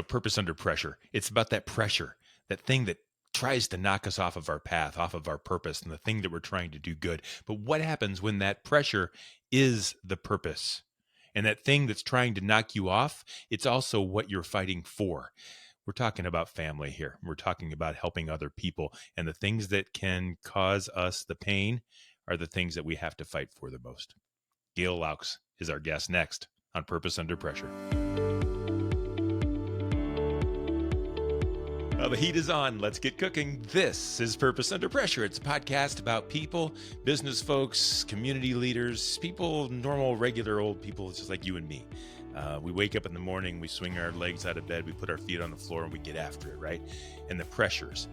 Purpose under pressure. It's about that pressure, that thing that tries to knock us off of our path, off of our purpose, and the thing that we're trying to do good. But what happens when that pressure is the purpose? And that thing that's trying to knock you off, it's also what you're fighting for. We're talking about family here. We're talking about helping other people. And the things that can cause us the pain are the things that we have to fight for the most. Gail Laux is our guest next on Purpose Under Pressure. Well, the heat is on. Let's get cooking. This is Purpose Under Pressure. It's a podcast about people, business folks, community leaders, people, normal, regular old people just like you and me. We wake up in the morning, we swing our legs out of bed, we put our feet on the floor, and we get after it, right? And the pressures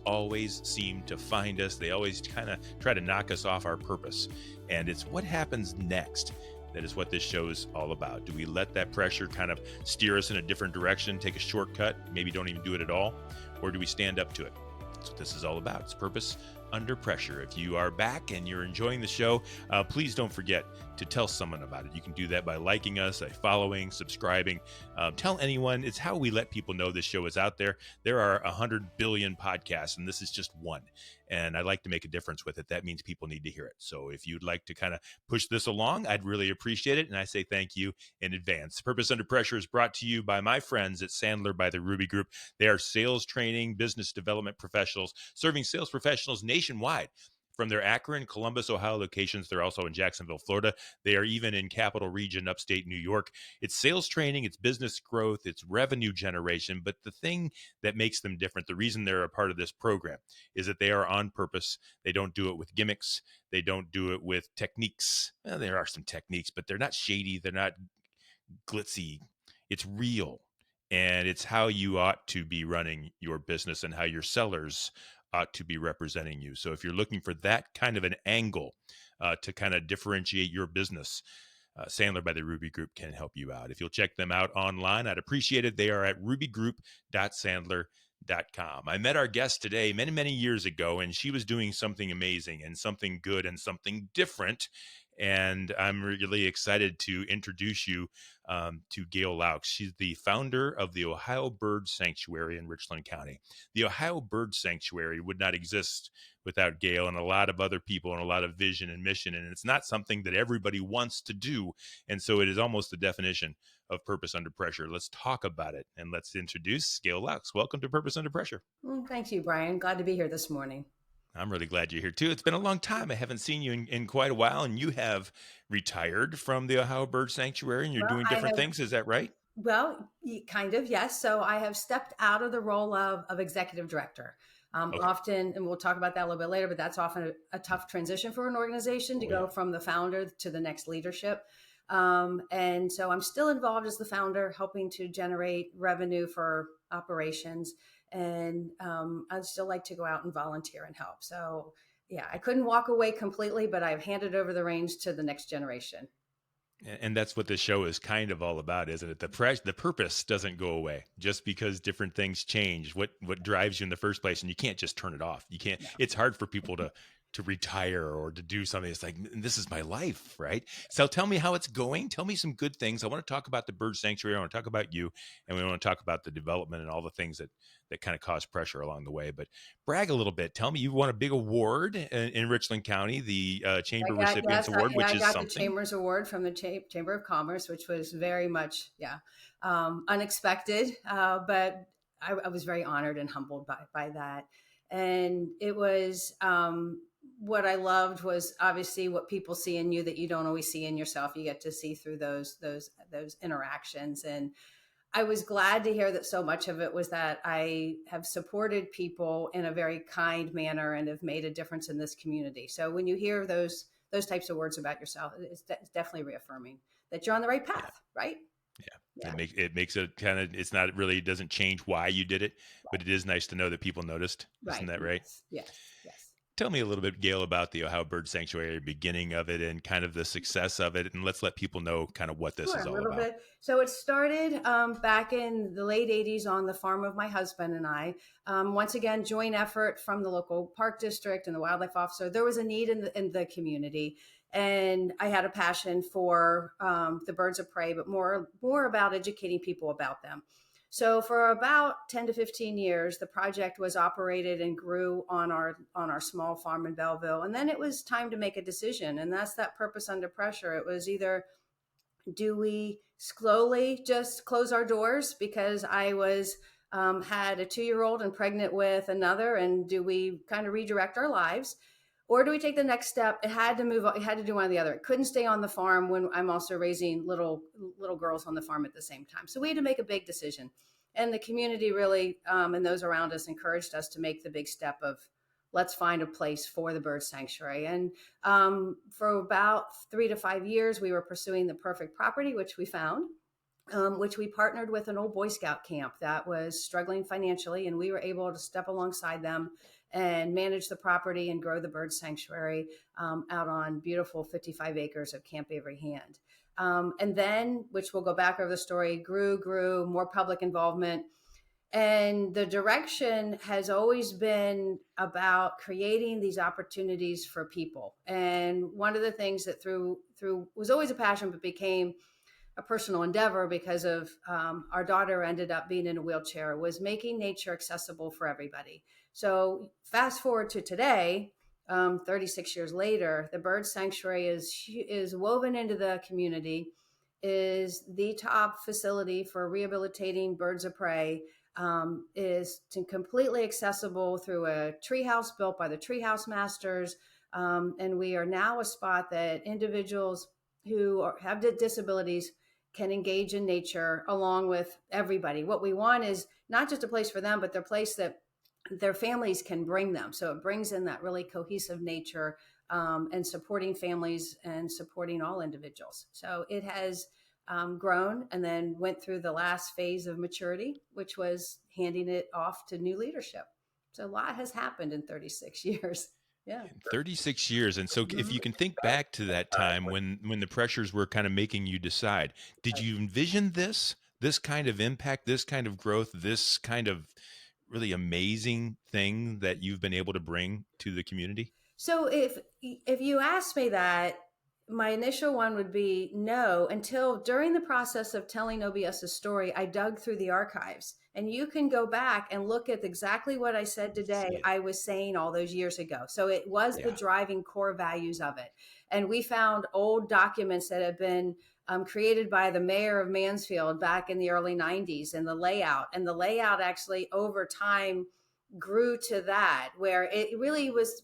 always seem to find us. They always kind of try to knock us off our purpose. And it's what happens next that is what this show is all about. Do we let that pressure kind of steer us in a different direction, take a shortcut, maybe don't even do it at all? Or do we stand up to it? That's what this is all about. It's Purpose Under Pressure. If you are back and you're enjoying the show, please don't forget to tell someone about it. You can do that by liking us, by following, subscribing. Tell anyone. It's how we let people know this show is out there. There are 100 billion podcasts, and this is just one. And I'd like to make a difference with it. That means people need to hear it. So if you'd like to kind of push this along, I'd really appreciate it. And I say thank you in advance. Purpose Under Pressure is brought to you by my friends at Sandler by the Ruby Group. They are sales training, business development professionals, serving sales professionals nationwide. From their Akron, Columbus, Ohio locations, they're also in Jacksonville, Florida. They are even in Capital Region, upstate New York. It's sales training, it's business growth, it's revenue generation. But the thing that makes them different, the reason they're a part of this program, is that they are on purpose. They don't do it with gimmicks. They don't do it with techniques. Well, there are some techniques, but they're not shady. They're not glitzy. It's real. And it's how you ought to be running your business and how your sellers ought to be representing you. So if you're looking for that kind of an angle to kind of differentiate your business, Sandler by the Ruby Group can help you out. If you'll check them out online, I'd appreciate it. They are at rubygroup.sandler.com. I met our guest today many, many years ago, and she was doing something amazing and something good and something different. And I'm really excited to introduce you to Gail Laux. She's the founder of the Ohio Bird Sanctuary in Richland County. The Ohio Bird Sanctuary would not exist without Gail and a lot of other people and a lot of vision and mission. And it's not something that everybody wants to do. And so it is almost the definition of Purpose Under Pressure. Let's talk about it. And let's introduce Gail Laux. Welcome to Purpose Under Pressure. Thank you, Brian. Glad to be here this morning. I'm really glad you're here too. It's been a long time. I haven't seen you in quite a while, and you have retired from the Ohio Bird Sanctuary and you're doing different things. Is that right? Well, kind of, yes. So I have stepped out of the role of executive director. Okay. Often, and we'll talk about that a little bit later, but that's often a tough transition for an organization to go from the founder to the next leadership. And so I'm still involved as the founder, helping to generate revenue for operations. And I'd still like to go out and volunteer and help. So yeah, I couldn't walk away completely, but I've handed over the reins to the next generation. And that's what this show is kind of all about, isn't it? The purpose doesn't go away just because different things change. What drives you in the first place, and you can't just turn it off. You can't. No. It's hard for people to retire or to do something. It's like, this is my life, right? So tell me how it's going. Tell me some good things. I want to talk about the bird sanctuary. I want to talk about you, and we want to talk about the development and all the things that kind of cause pressure along the way. But brag a little bit. Tell me, you won a big award in Richland County, the Chamber Recipients Award, which is something. I got the Chamber's Award from the Chamber of Commerce, which was very much, unexpected. But I was very honored and humbled by that. And it was, what I loved was obviously what people see in you that you don't always see in yourself. You get to see through those interactions. And I was glad to hear that so much of it was that I have supported people in a very kind manner and have made a difference in this community. So when you hear those types of words about yourself, it's definitely reaffirming that you're on the right path, right? Yeah. It makes it kind of, it's not really, it doesn't change why you did it, but it is nice to know that people noticed. Right. Isn't that right? Yes. Tell me a little bit, Gail, about the Ohio Bird Sanctuary, beginning of it and kind of the success of it. And let's let people know kind of what this is all about. Bit. So it started back in the late 80s on the farm of my husband and I. Once again, joint effort from the local park district and the wildlife officer. There was a need in the community. And I had a passion for the birds of prey, but more about educating people about them. So for about 10 to 15 years, the project was operated and grew on our small farm in Belleville. And then it was time to make a decision. And that's that purpose under pressure. It was either, do we slowly just close our doors because I was had a 2-year-old and pregnant with another, and do we kind of redirect our lives, or do we take the next step? It had to move. It had to do one or the other. It couldn't stay on the farm when I'm also raising little girls on the farm at the same time. So we had to make a big decision, and the community really and those around us encouraged us to make the big step of, let's find a place for the bird sanctuary. And for about 3 to 5 years, we were pursuing the perfect property, which we found. Which we partnered with an old Boy Scout camp that was struggling financially, and we were able to step alongside them and manage the property and grow the bird sanctuary out on beautiful 55 acres of Camp Avery Hand. And then, which we'll go back over the story, grew, more public involvement. And the direction has always been about creating these opportunities for people. And one of the things that through was always a passion, but became a personal endeavor because of our daughter ended up being in a wheelchair, was making nature accessible for everybody. So fast forward to today, 36 years later, the bird sanctuary is woven into the community, is the top facility for rehabilitating birds of prey, is completely accessible through a treehouse built by the treehouse masters. And we are now a spot that individuals who have disabilities can engage in nature along with everybody. What we want is not just a place for them, but their place that their families can bring them. So it brings in that really cohesive nature and supporting families and supporting all individuals. So it has grown and then went through the last phase of maturity, which was handing it off to new leadership. So a lot has happened in 36 years. Yeah. 36 years. And so if you can think back to that time when the pressures were kind of making you decide, did you envision this kind of impact, this kind of growth, this kind of really amazing thing that you've been able to bring to the community? So if you ask me that, my initial one would be no, until during the process of telling OBS's story, I dug through the archives. And you can go back and look at exactly what I said today, I was saying all those years ago. So it was the driving core values of it. And we found old documents that had been created by the mayor of Mansfield back in the early 90s, and the layout actually over time grew to that, where it really was,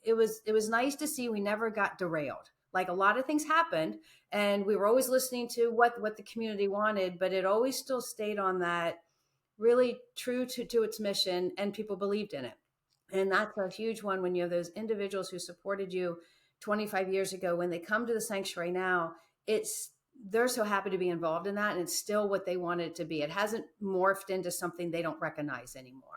it was nice to see we never got derailed. Like, a lot of things happened and we were always listening to what the community wanted, but it always still stayed on that really true to its mission, and people believed in it. And that's a huge one when you have those individuals who supported you 25 years ago. When they come to the sanctuary now, they're so happy to be involved in that, and it's still what they wanted it to be. It hasn't morphed into something they don't recognize anymore.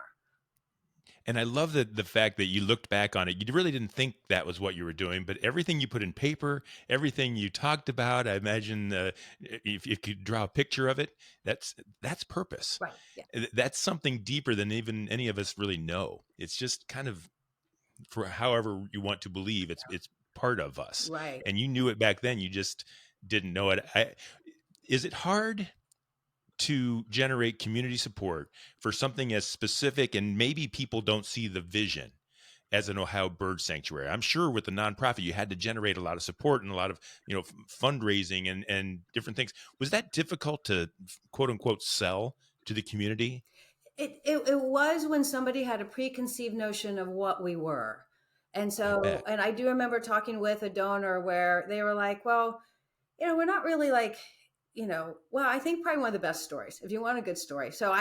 And I love the fact that you looked back on it. You really didn't think that was what you were doing, but everything you put in paper, everything you talked about, I imagine if you could draw a picture of it, that's purpose. Right. Yeah. That's something deeper than even any of us really know. It's just kind of, for however you want to believe, it's part of us. Right. And you knew it back then. You just didn't know it. Is it hard to generate community support for something as specific, and maybe people don't see the vision as an Ohio bird sanctuary? I'm sure with the nonprofit, you had to generate a lot of support and a lot of, fundraising and different things. Was that difficult to quote unquote sell to the community? It was, when somebody had a preconceived notion of what we were. And so, and I do remember talking with a donor where they were like, well, we're not really like, well, I think probably one of the best stories, if you want a good story. So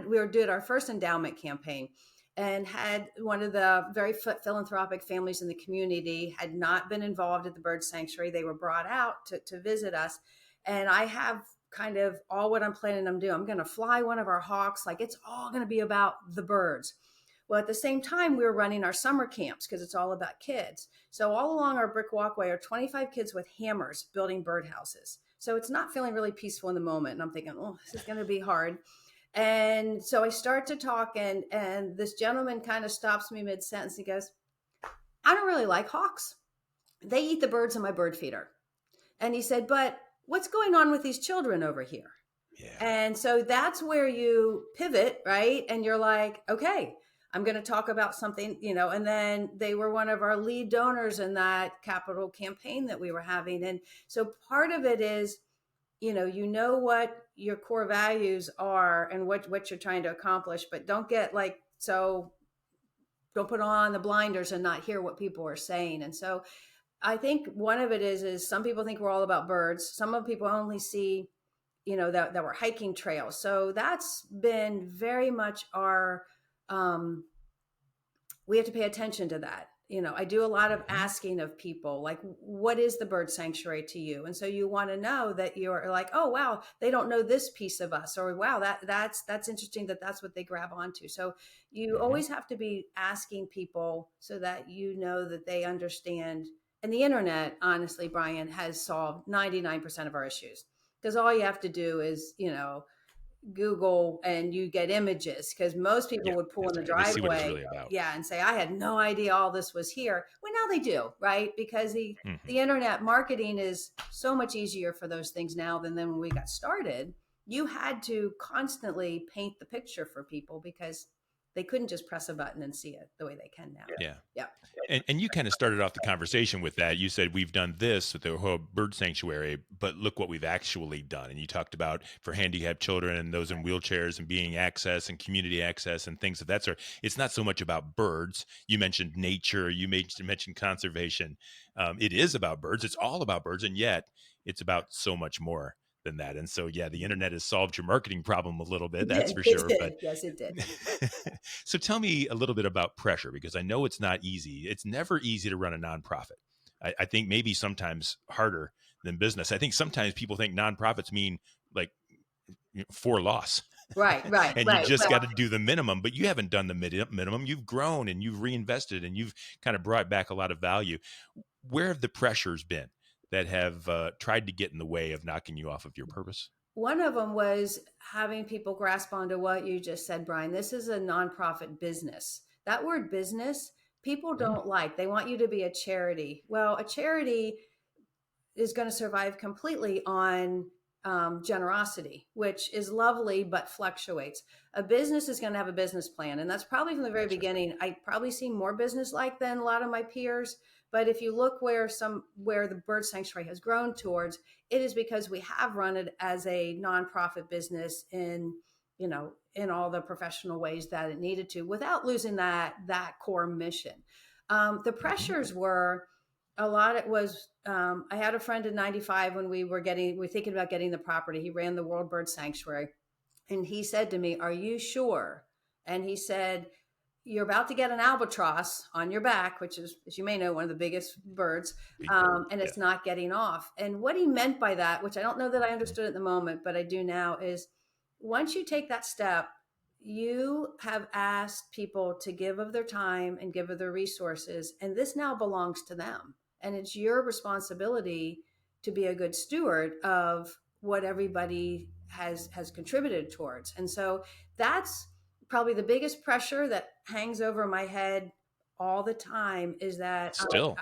we were doing our first endowment campaign, and had one of the very philanthropic families in the community had not been involved at the bird sanctuary. They were brought out to visit us. And I have kind of all what I'm planning on doing. I'm going to fly one of our hawks. Like, it's all going to be about the birds. Well, at the same time, we were running our summer camps because it's all about kids. So all along our brick walkway are 25 kids with hammers building birdhouses. So it's not feeling really peaceful in the moment. And I'm thinking, oh, this is going to be hard. And so I start to talk, and this gentleman kind of stops me mid-sentence. He goes, I don't really like hawks. they eat the birds in my bird feeder. And he said, but what's going on with these children over here? Yeah. And so that's where you pivot, right? And you're like, okay, I'm going to talk about something, and then they were one of our lead donors in that capital campaign that we were having. And so part of it is, what your core values are and what you're trying to accomplish, but don't get don't put on the blinders and not hear what people are saying. And so I think one of it is some people think we're all about birds. Some of people only see, that we're hiking trails. So that's been very much our, we have to pay attention to that. I do a lot of asking of people, like, what is the bird sanctuary to you? And so you want to know that you're like, oh, wow, they don't know this piece of us, or wow, that's interesting that's what they grab onto. So you always have to be asking people so that that they understand. And the internet, honestly, Brian, has solved 99% of our issues, because all you have to do is, Google and you get images, because most people Yeah, would pull in that's the right. They see what it's driveway, really about. yeah, and say, I had no idea all this was here. Well, now they do, right? Because the internet marketing is so much easier for those things now than when we got started. You had to constantly paint the picture for people because they couldn't just press a button and see it the way they can now. Yeah. Yeah. And you kind of started off the conversation with that. You said, we've done this with the whole bird sanctuary, but look what we've actually done. And you talked about for handicapped children and those in wheelchairs and being access and community access and things of that sort. It's not so much about birds. You mentioned nature. You mentioned conservation. It is about birds. It's all about birds. And yet it's about so much more than that. And so, yeah, the internet has solved your marketing problem a little bit. That's for sure. It did. But Yes, it did. so tell me a little bit about pressure, because I know it's not easy. It's never easy to run a nonprofit. I think maybe sometimes harder than business. I think sometimes people think nonprofits mean like for loss. Right. And you just got to do the minimum, but you haven't done the minimum. You've grown and you've reinvested and you've kind of brought back a lot of value. Where have the pressures been that have tried to get in the way of knocking you off of your purpose? One of them was having people grasp onto what you just said, Brian. This is a nonprofit business. That word business, people don't like. They want you to be a charity. Well, a charity is going to survive completely on generosity, which is lovely, but fluctuates. A business is going to have a business plan. And that's probably from the very beginning. I probably see more business like than a lot of my peers. But if you look where the bird sanctuary has grown towards, it is because we have run it as a nonprofit business in all the professional ways that it needed to, without losing that core mission. The pressures were a lot. It was I had a friend in '95 when we were thinking about getting the property. He ran the World Bird Sanctuary, and he said to me, "Are you sure?" And he said, you're about to get an albatross on your back, which is, as you may know, one of the biggest birds, and it's not getting off. And what he meant by that, which I don't know that I understood at the moment, but I do now, is once you take that step, you have asked people to give of their time and give of their resources, and this now belongs to them. And it's your responsibility to be a good steward of what everybody has contributed towards. And so that's probably the biggest pressure that hangs over my head all the time, is that still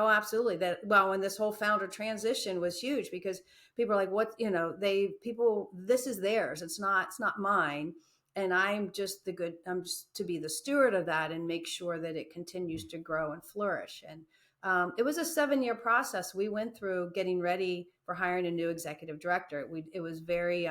absolutely, that, well, when this whole founder transition was huge, because people are like, what, this is theirs. It's not mine. And I'm just to be the steward of that and make sure that it continues to grow and flourish. And it was a 7-year process we went through getting ready for hiring a new executive director. It was very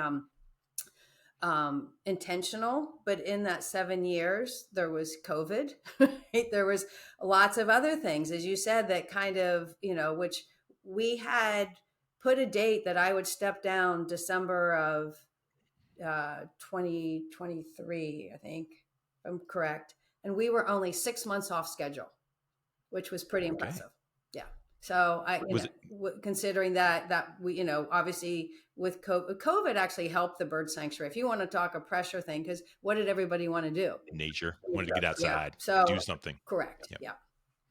intentional, but in that 7 years, there was COVID, right? There was lots of other things, as you said, that kind of, which we had put a date that I would step down December of 2023, I think, if I'm correct. And we were only 6 months off schedule, which was pretty impressive. Yeah. So considering that we, obviously with COVID actually helped the bird sanctuary. If you want to talk a pressure thing, because what did everybody want to do? Nature wanted to get outside, so do something. Correct. Yep.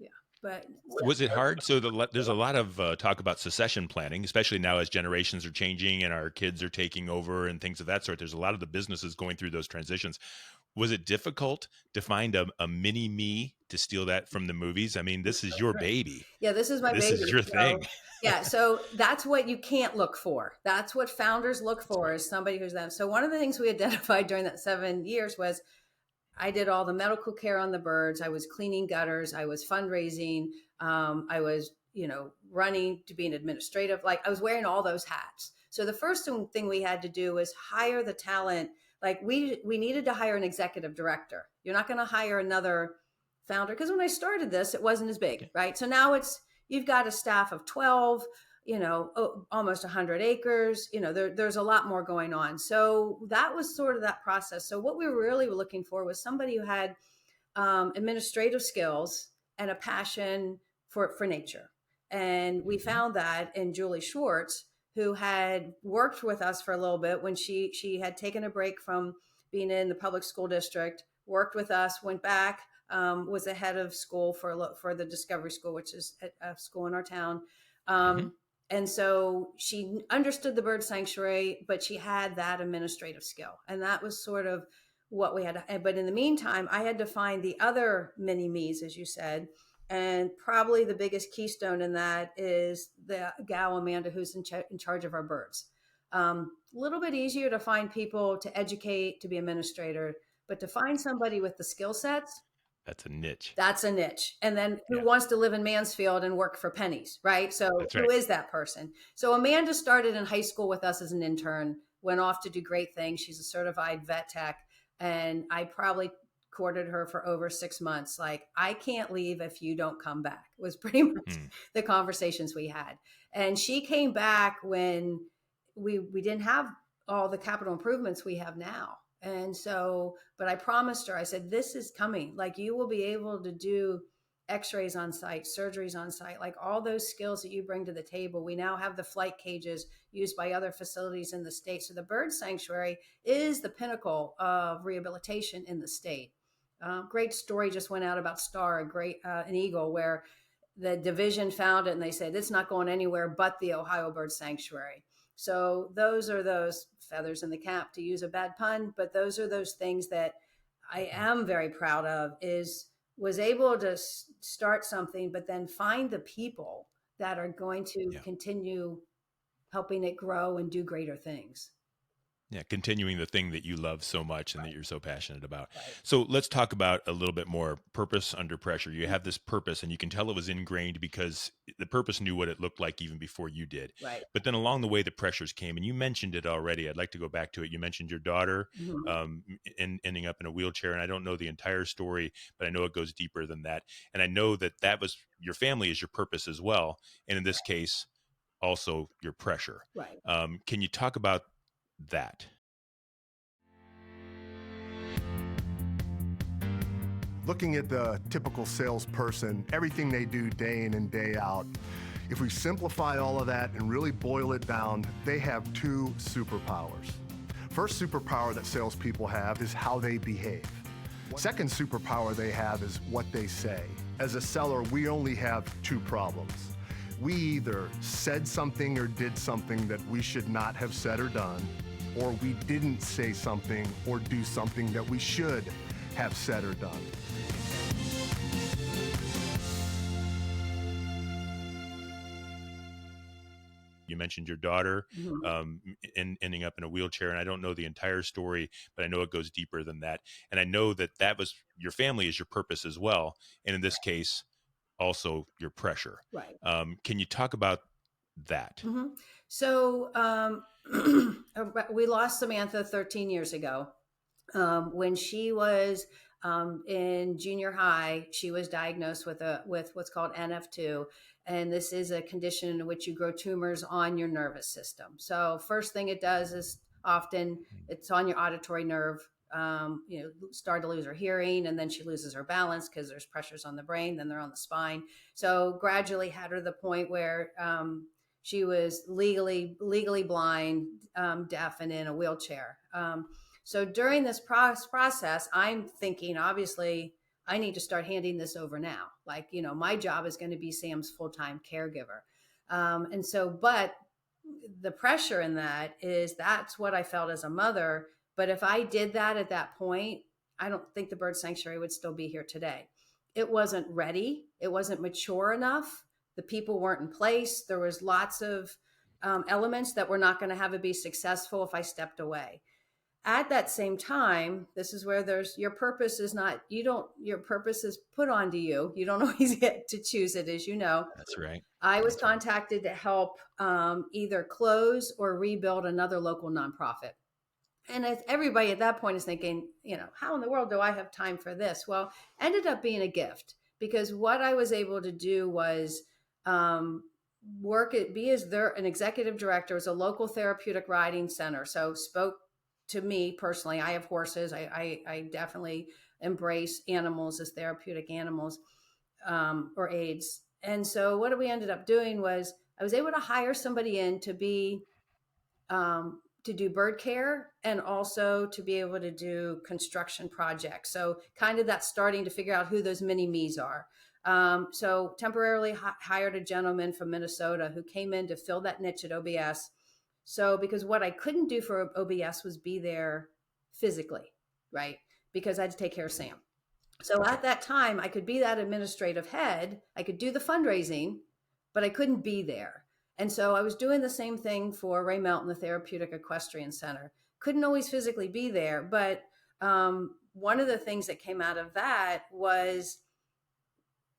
Yeah. but Was it hard? So there's a lot of talk about succession planning, especially now as generations are changing and our kids are taking over and things of that sort. There's a lot of the businesses going through those transitions. Was it difficult to find a mini me to steal that from the movies? I mean, this is your baby. yeah, this is my This is baby. your So thing. yeah, so that's what you can't look for. That's what founders look That's for right. is somebody who's them. So one of the things we identified during that 7 years was I did all the medical care on the birds. I was cleaning gutters. I was fundraising. I was, running to be an administrative. Like I was wearing all those hats. So the first thing we had to do was hire the talent. Like we needed to hire an executive director. You're not going to hire another founder because when I started this, it wasn't as big, Yeah. right? So now you've got a staff of 12. Almost 100 acres. There's a lot more going on. So that was sort of that process. So what we were really looking for was somebody who had administrative skills and a passion for nature. And we Mhm. found that in Julie Schwartz, who had worked with us for a little bit when she had taken a break from being in the public school district, worked with us, went back, was the head of school for the Discovery School, which is a school in our town. Mhm. And so she understood the bird sanctuary, but she had that administrative skill. And that was sort of what we had. But in the meantime, I had to find the other mini me's, as you said. And probably the biggest keystone in that is the gal Amanda, who's in charge of our birds. A little bit easier to find people to educate, to be administrator, but to find somebody with the skill sets, That's a niche. that's a niche. And then who Yeah. wants to live in Mansfield and work for pennies, right? So That's who right. is that person? So Amanda started in high school with us as an intern, went off to do great things. She's a certified vet tech. And I probably courted her for over 6 months. Like, I can't leave if you don't come back, was pretty much Hmm. the conversations we had. And she came back when we didn't have all the capital improvements we have now. And so, but I promised her, I said, this is coming. Like, you will be able to do x-rays on site, surgeries on site, like all those skills that you bring to the table. We now have the flight cages used by other facilities in the state. So the bird sanctuary is the pinnacle of rehabilitation in the state. Great story just went out about Star, an eagle, where the division found it and they said it's not going anywhere but the Ohio Bird Sanctuary. So those are those feathers in the cap, to use a bad pun, but those are those things that I am very proud of, is was able to start something, but then find the people that are going to Yeah. continue helping it grow and do greater things. Yeah, continuing the thing that you love so much and that Right, you're so passionate about. right. So let's talk about a little bit more purpose under pressure. You have this purpose, and you can tell it was ingrained because the purpose knew what it looked like even before you did. Right. But then along the way, the pressures came, and you mentioned it already. I'd like to go back to it. You mentioned your daughter Mm-hmm. ending up in a wheelchair, and I don't know the entire story, but I know it goes deeper than that. And I know that that was your family is your purpose as well, and in this case, also your pressure. Right. Can you talk about that? Looking at the typical salesperson, everything they do day in and day out, if we simplify all of that and really boil it down, they have two superpowers. First superpower that salespeople have is how they behave. Second superpower they have is what they say. As a seller, we only have two problems. We either said something or did something that we should not have said or done, or we didn't say something or do something that we should have said or done. You mentioned your daughter Mm-hmm. ending up in a wheelchair, and I don't know the entire story, but I know it goes deeper than that. And I know that that was your family is your purpose as well, and in this case, also your pressure. Right. Can you talk about that? Mm-hmm. So we lost Samantha 13 years ago. When she was in junior high, she was diagnosed with what's called NF2, and this is a condition in which you grow tumors on your nervous system. So first thing it does is often it's on your auditory nerve. Start to lose her hearing, and then she loses her balance because there's pressures on the brain. Then they're on the spine. So gradually had her to the point where she was legally blind, deaf, and in a wheelchair. So during this process, I'm thinking, obviously, I need to start handing this over now. Like, my job is going to be Sam's full-time caregiver. But the pressure in that is that's what I felt as a mother. But if I did that at that point, I don't think the bird sanctuary would still be here today. It wasn't ready. It wasn't mature enough. The people weren't in place. There was lots of elements that were not going to have it be successful if I stepped away. At that same time, this is where your purpose is not, your purpose is put onto you. You don't always get to choose it, as you know. That's right. I was contacted to help either close or rebuild another local nonprofit. And as everybody at that point is thinking, how in the world do I have time for this? Well, ended up being a gift, because what I was able to do was an executive director as a local therapeutic riding center. So spoke to me personally. I have horses. I definitely embrace animals as therapeutic animals or aids. And so what we ended up doing was I was able to hire somebody in to be to do bird care and also to be able to do construction projects. So kind of that's starting to figure out who those mini me's are. So temporarily hired a gentleman from Minnesota who came in to fill that niche at OBS. So because what I couldn't do for OBS was be there physically, right? Because I had to take care of Sam. So at that time, I could be that administrative head. I could do the fundraising, but I couldn't be there. And so I was doing the same thing for Ray Melton, the Therapeutic Equestrian Center. Couldn't always physically be there. But one of the things that came out of that was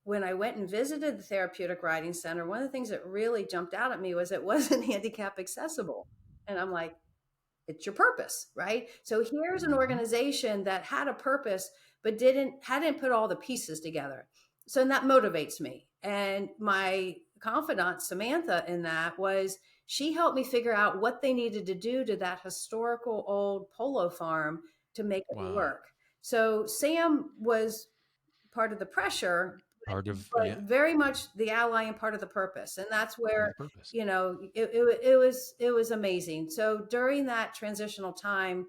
when I went and visited the Therapeutic Riding Center, one of the things that really jumped out at me was it wasn't handicap accessible. And I'm like, it's your purpose, right? So here's an organization that had a purpose, but hadn't put all the pieces together. So that motivates me. And my confidant, Samantha, in that was she helped me figure out what they needed to do to that historical old polo farm to make it work. So Sam was part of the pressure, but very much the ally and part of the purpose. And that's where, it was amazing. So during that transitional time,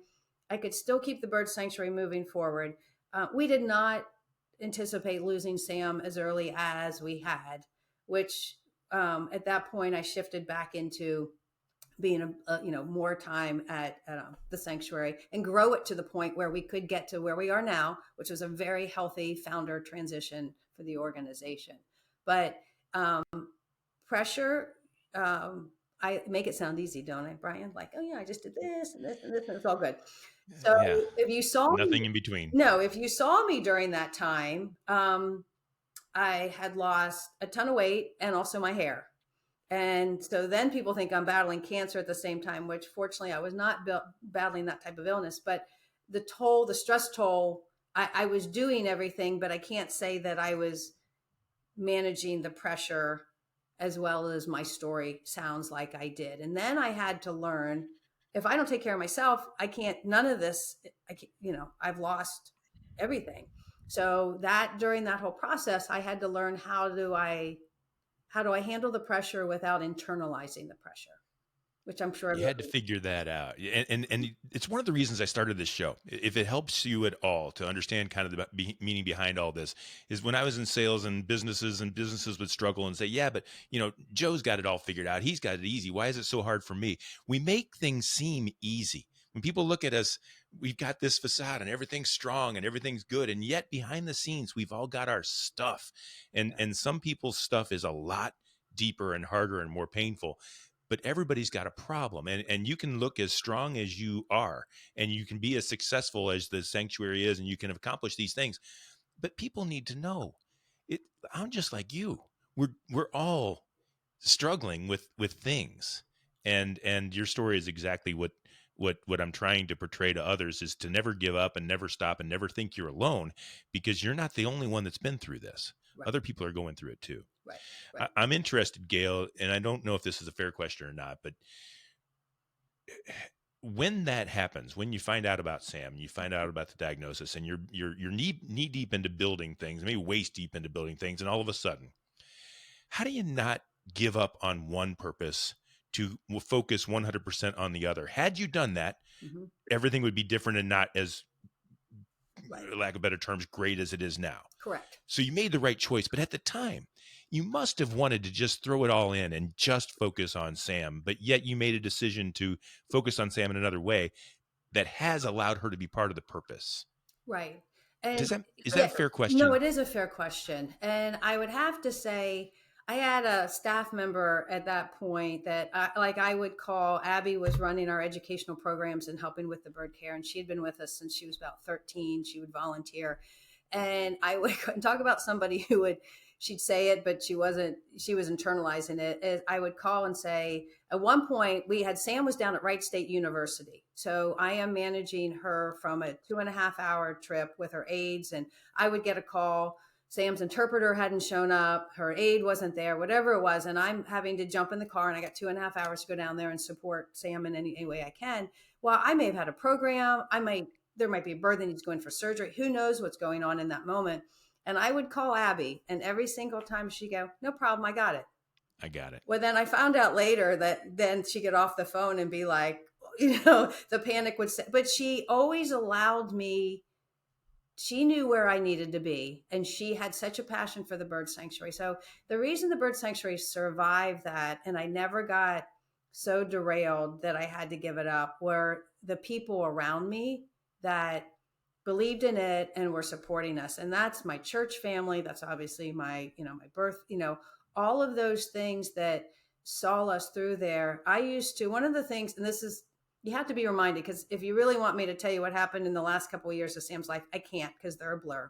I could still keep the bird sanctuary moving forward. We did not anticipate losing Sam as early as we had, which at that point I shifted back into being more time at the sanctuary and grow it to the point where we could get to where we are now, which was a very healthy founder transition for the organization. But pressure, I make it sound easy, don't I, Brian? Like, oh yeah, I just did this and this and this, and it's all good. So if you saw nothing in between. No, if you saw me during that time, I had lost a ton of weight and also my hair. And so then people think I'm battling cancer at the same time, which fortunately I was not battling that type of illness. But the stress toll, I was doing everything, but I can't say that I was managing the pressure as well as my story sounds like I did. And then I had to learn, if I don't take care of myself, I can't, none of this, I've lost everything. So during that whole process, I had to learn how do I handle the pressure without internalizing the pressure, which I'm sure you had to figure that out. And it's one of the reasons I started this show. If it helps you at all to understand kind of the meaning behind all this, is when I was in sales and businesses would struggle and say, yeah, but Joe's got it all figured out. He's got it easy. Why is it so hard for me? We make things seem easy. When people look at us, we've got this facade and everything's strong and everything's good. And yet behind the scenes, we've all got our stuff. And some people's stuff is a lot deeper and harder and more painful. But everybody's got a problem. And you can look as strong as you are, and you can be as successful as the sanctuary is, and you can accomplish these things. But people need to know I'm just like you. We're all struggling with things. And your story is exactly what I'm trying to portray to others, is to never give up and never stop and never think you're alone, because you're not the only one that's been through this. Right. Other people are going through it too. Right. I'm interested, Gail, and I don't know if this is a fair question or not, but when that happens, when you find out about Sam, you find out about the diagnosis, and you're knee deep into building things, maybe waist deep into building things, and all of a sudden, how do you not give up on one purpose to focus 100% on the other? Had you done that, everything would be different and not as Right. lack of better terms, great as it is now. Correct. So you made the right choice. But at the time, you must have wanted to just throw it all in and just focus on Sam. But yet you made a decision to focus on Sam in another way that has allowed her to be part of the purpose. Right. And Is that yeah, a fair no, question? it is a fair question. And I would have to say, I had a staff member at that point that I would call. Abby was running our educational programs and helping with the bird care. And she had been with us since she was about 13. She would volunteer. And I would talk about somebody who would, she'd say it, but she was internalizing it. I would call and say, at one point Sam was down at Wright State University. So I am managing her from a 2.5-hour trip with her aides. And I would get a call. Sam's interpreter hadn't shown up. Her aide wasn't there, whatever it was. And I'm having to jump in the car, and I got 2.5 hours to go down there and support Sam in any way I can. Well, I may have had a program. There might be a bird that needs to go in for surgery. Who knows what's going on in that moment? And I would call Abby, and every single time she'd go, no problem, I got it. I got it. Well, then I found out later that then she'd get off the phone and be like, the panic would say, but she always allowed me. She knew where I needed to be, and she had such a passion for the bird sanctuary. So the reason the bird sanctuary survived that, and I never got so derailed that I had to give it up, were the people around me that believed in it and were supporting us. And that's my church family. That's obviously my birth, all of those things that saw us through there. One of the things, and this is, you have to be reminded, because if you really want me to tell you what happened in the last couple of years of Sam's life, I can't, because they're a blur.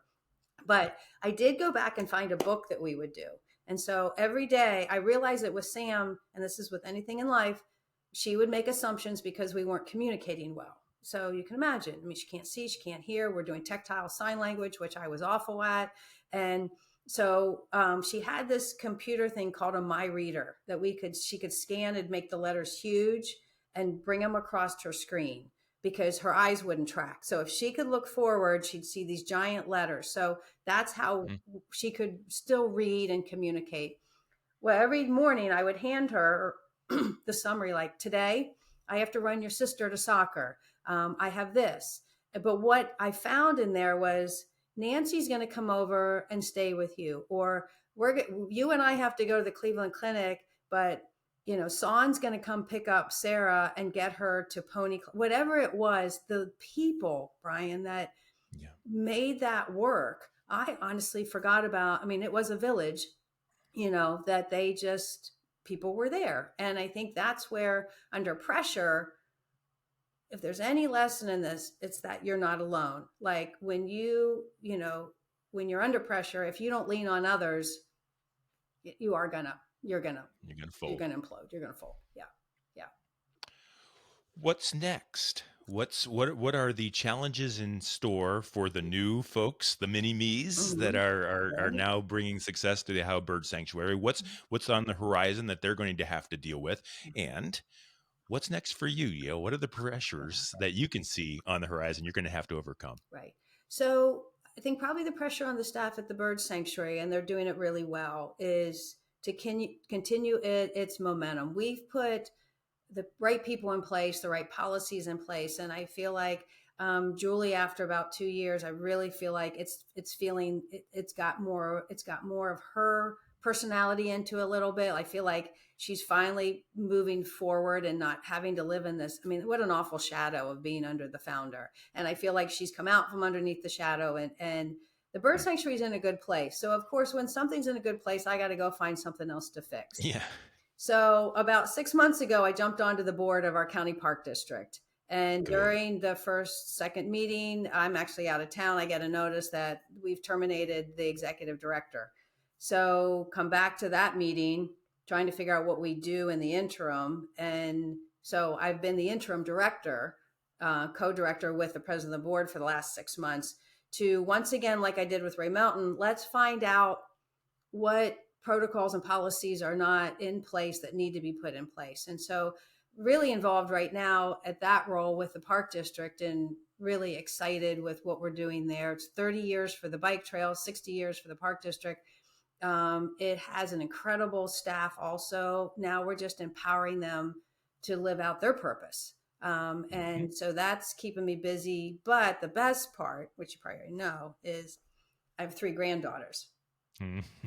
But I did go back and find a book that we would do. And so every day I realized that with Sam, and this is with anything in life, she would make assumptions because we weren't communicating well. So you can imagine, she can't see, she can't hear. We're doing tactile sign language, which I was awful at. And so she had this computer thing called a My Reader that she could scan and make the letters huge and bring them across her screen, because her eyes wouldn't track. So if she could look forward, she'd see these giant letters. So that's how she could still read and communicate. Well, every morning I would hand her the summary, like, today I have to run your sister to soccer. I have this. But what I found in there was, Nancy's going to come over and stay with you, or you and I have to go to the Cleveland Clinic, but Son's going to come pick up Sarah and get her to whatever it was. The people, Brian, that made that work, I honestly forgot about. It was a village, that people were there. And I think that's where, under pressure, if there's any lesson in this, it's that you're not alone. Like when when you're under pressure, if you don't lean on others, you're gonna fold. You're gonna implode. You're gonna fold. Yeah. What's next? What are the challenges in store for the new folks, the mini me's that are now bringing success to the How Bird Sanctuary? What's on the horizon that they're going to have to deal with? And what's next for you, Gail? What are the pressures that you can see on the horizon you're going to have to overcome? Right. So I think probably the pressure on the staff at the Bird Sanctuary, and they're doing it really well, is to continue its momentum. We've put the right people in place, the right policies in place. And I feel like Julie, after about 2 years, I really feel like it's got more of her personality into a little bit. I feel like she's finally moving forward and not having to live in this. What an awful shadow of being under the founder. And I feel like she's come out from underneath the shadow, and the Bird Sanctuary is in a good place. So of course, when something's in a good place, I got to go find something else to fix. Yeah. So about 6 months ago, I jumped onto the board of our county park district. And during the second meeting, I'm actually out of town. I get a notice that we've terminated the executive director. So come back to that meeting, trying to figure out what we do in the interim. And so I've been the interim director, co-director with the president of the board for the last 6 months, to once again, like I did with Ray Melton, let's find out what protocols and policies are not in place that need to be put in place. And so really involved right now at that role with the park district, and really excited with what we're doing there. It's 30 years for the bike trail, 60 years for the park district. It has an incredible staff also. Now we're just empowering them to live out their purpose. And so that's keeping me busy. But the best part, which you probably already know, is I have 3 granddaughters.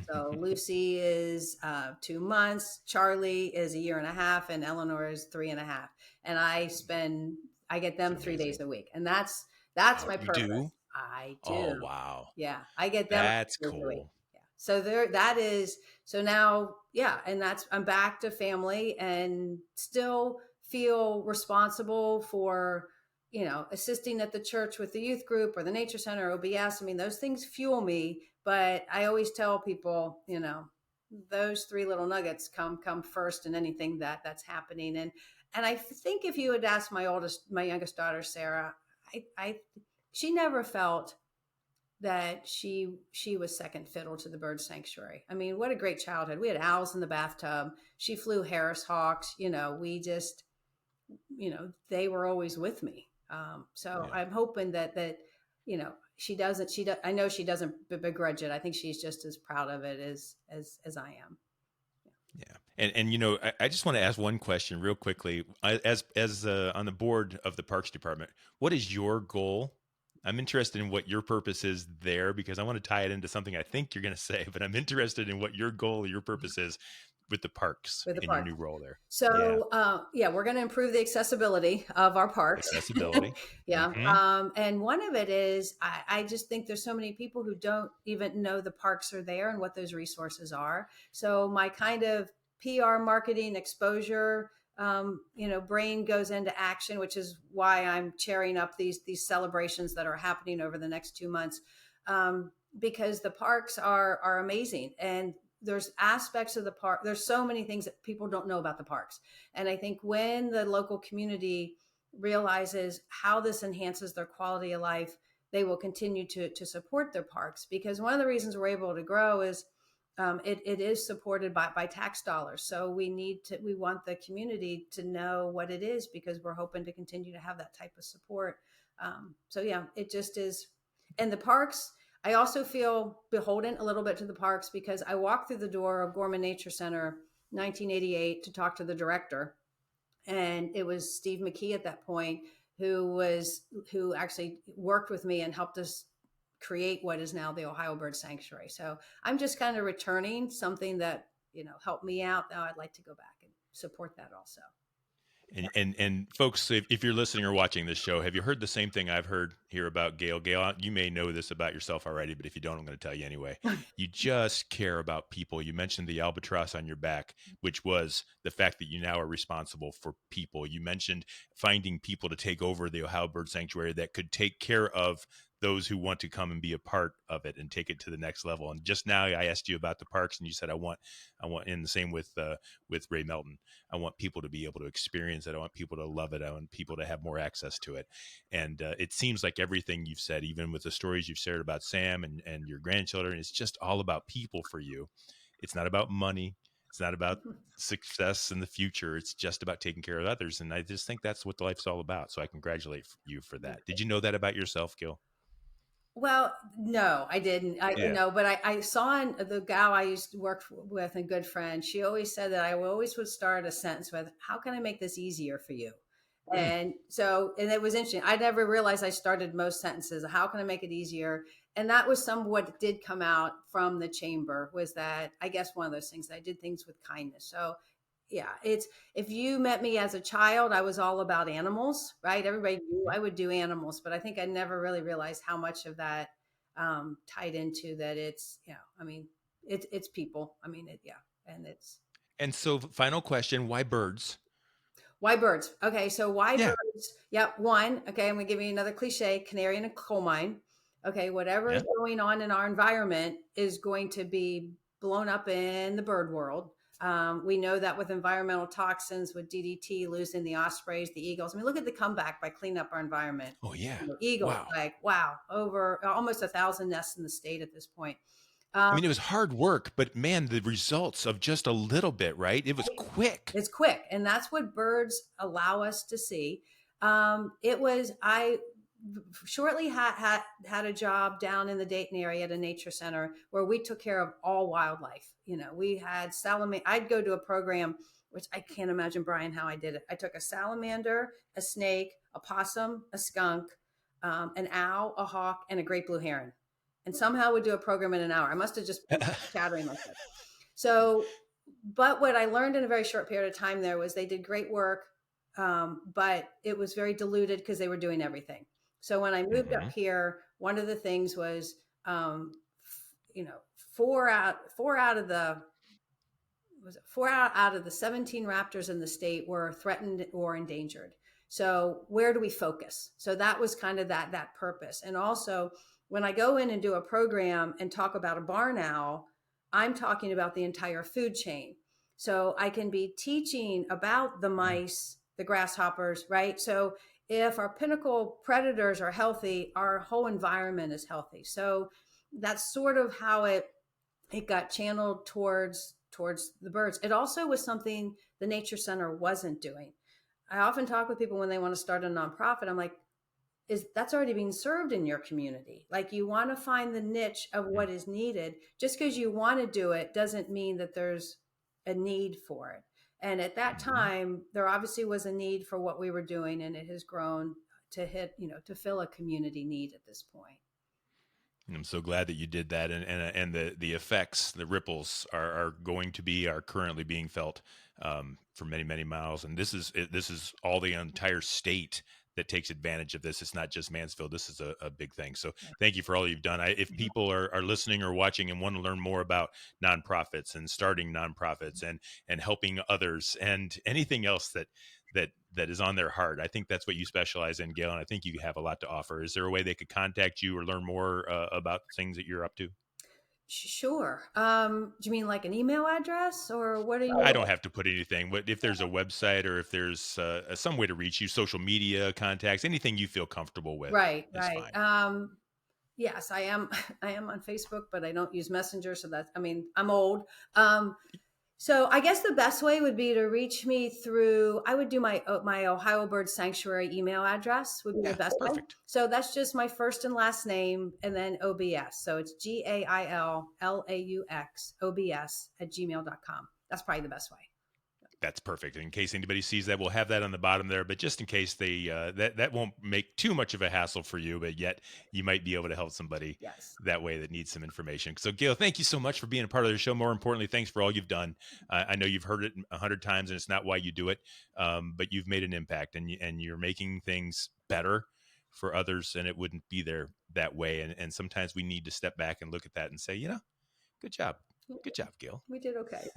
So Lucy is 2 months, Charlie is a year and a half, and Eleanor is 3.5. And I get them 3 days a week, and that's Oh, my you purpose. do? I Oh, do. wow. Yeah, I get them That's 3 days a week. cool. Yeah. So that is so now. Yeah, and I'm back to family and still feel responsible for assisting at the church with the youth group or the nature center or OBS. I mean, those things fuel me, but I always tell people, those 3 little nuggets come first in anything that's happening. And I think if you had asked my youngest daughter, Sarah, I she never felt that she was second fiddle to the bird sanctuary. I mean, what a great childhood. We had owls in the bathtub. She flew Harris hawks. We just, they were always with me. So Yeah. I'm hoping that she doesn't. I know she doesn't begrudge it. I think she's just as proud of it as I am. Yeah. And I just want to ask one question real quickly. As on the board of the Parks Department, what is your goal? I'm interested in what your purpose is there, because I want to tie it into something I think you're going to say, but I'm interested in what your goal or your purpose is with the parks With the in your park. new role there. So, we're going to improve the accessibility of our parks. Accessibility. Yeah. And one of it is, I just think there's so many people who don't even know the parks are there and what those resources are. So my kind of PR marketing exposure, brain goes into action, which is why I'm chairing up these celebrations that are happening over the next 2 months. Because the parks are amazing, and there's aspects of the park. There's so many things that people don't know about the parks. And I think when the local community realizes how this enhances their quality of life, they will continue to support their parks. Because one of the reasons we're able to grow is it is supported by tax dollars. So we want the community to know what it is, because we're hoping to continue to have that type of support. It just is. And the parks, I also feel beholden a little bit to the parks, because I walked through the door of Gorman Nature Center 1988 to talk to the director. And it was Steve McKee at that point who actually worked with me and helped us create what is now the Ohio Bird Sanctuary. So I'm just kind of returning something that, helped me out. Now I'd like to go back and support that also. And folks, if you're listening or watching this show, have you heard the same thing I've heard here about Gail? Gail, you may know this about yourself already, but if you don't, I'm going to tell you anyway. You just care about people. You mentioned the albatross on your back, which was the fact that you now are responsible for people. You mentioned finding people to take over the Ohio Bird Sanctuary that could take care of those who want to come and be a part of it and take it to the next level. And just now I asked you about the parks, and you said, I want, and the same with Ray Melton. I want people to be able to experience it. I want people to love it. I want people to have more access to it. And it seems like everything you've said, even with the stories you've shared about Sam and your grandchildren, it's just all about people for you. It's not about money. It's not about success in the future. It's just about taking care of others. And I just think that's what life's all about. So I congratulate you for that. Did you know that about yourself, Gil? Well, no, I didn't. But I saw the gal I used to work with, a good friend. She always said that I always would start a sentence with, "How can I make this easier for you?" And it was interesting. I never realized I started most sentences, "How can I make it easier?" And that was what did come out from the chamber, was that I guess one of those things that I did things with kindness. So yeah, if you met me as a child, I was all about animals, right? Everybody knew I would do animals, but I think I never really realized how much of that tied into that. It's, it's people. I mean, and it's. And so final question, why birds? Why birds? Okay. So why Yeah. birds? Yeah. One, okay. I'm going to give you another cliche, canary in a coal mine. Okay. Whatever is going on in our environment is going to be blown up in the bird world. We know that with environmental toxins, with DDT, losing the ospreys, the eagles. I mean, look at the comeback by cleaning up our environment. Oh, yeah. Eagles, wow, over almost 1,000 nests in the state at this point. I mean, it was hard work, but man, the results of just a little bit, right? It was quick. It's quick. And that's what birds allow us to see. I shortly had a job down in the Dayton area at a nature center where we took care of all wildlife. We had salamander. I'd go to a program which I can't imagine, Brian, how I did it. I took a salamander, a snake, a possum, a skunk, an owl, a hawk, and a great blue heron, and somehow would do a program in an hour. I must have just been chattering like this. So, but what I learned in a very short period of time there was they did great work, but it was very diluted because they were doing everything. So when I moved up here, one of the things was, four out of the 17 raptors in the state were threatened or endangered. So where do we focus? So that was kind of that purpose. And also when I go in and do a program and talk about a barn owl, I'm talking about the entire food chain. So I can be teaching about the mice, the grasshoppers, right? So if our pinnacle predators are healthy, our whole environment is healthy. So that's sort of how it got channeled towards the birds. It also was something the Nature Center wasn't doing. I often talk with people when they want to start a nonprofit. I'm like, that's already being served in your community. Like, you want to find the niche of what is needed. Just because you want to do it doesn't mean that there's a need for it. And at that time, there obviously was a need for what we were doing, and it has grown to to fill a community need at this point. I'm so glad that you did that, and the effects, the ripples are currently being felt for many, many miles. And this is all the entire state that takes advantage of this. It's not just Mansfield. This is a big thing. So thank you for all you've done. If people are listening or watching and want to learn more about nonprofits and starting nonprofits and helping others and anything else that is on their heart, I think that's what you specialize in, Gail, and I think you have a lot to offer. Is there a way they could contact you or learn more about things that you're up to? Sure. Do you mean like an email address, or what are you? I don't have to put anything, but if there's a website or if there's some way to reach you, social media contacts, anything you feel comfortable with, Right. fine. Yes, I am. I am on Facebook, but I don't use Messenger. So I'm old. So I guess the best way would be to reach me through, I would do my Ohio Bird Sanctuary email address would be the best way. So that's just my first and last name and then OBS. So it's GailLaux@gmail.com. That's probably the best way. That's perfect. In case anybody sees that, we'll have that on the bottom there. But just in case they that won't make too much of a hassle for you, but yet you might be able to help somebody that way that needs some information. So Gail, thank you so much for being a part of the show. More importantly, thanks for all you've done. I know you've heard it 100 times, and it's not why you do it, but you've made an impact, and you're making things better for others, and it wouldn't be there that way. And sometimes we need to step back and look at that and say, good job. Good job, Gail. We did okay.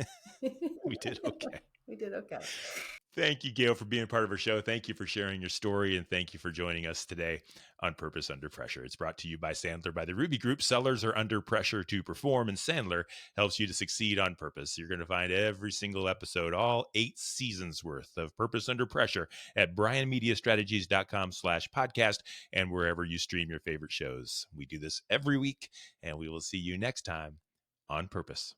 We did okay. We did okay. Thank you, Gail, for being a part of our show. Thank you for sharing your story, and thank you for joining us today on Purpose Under Pressure. It's brought to you by Sandler by the Ruby Group. Sellers are under pressure to perform, and Sandler helps you to succeed on purpose. You're going to find every single episode, all 8 seasons worth of Purpose Under Pressure at brianmediastrategies.com/podcast and wherever you stream your favorite shows. We do this every week, and we will see you next time on Purpose.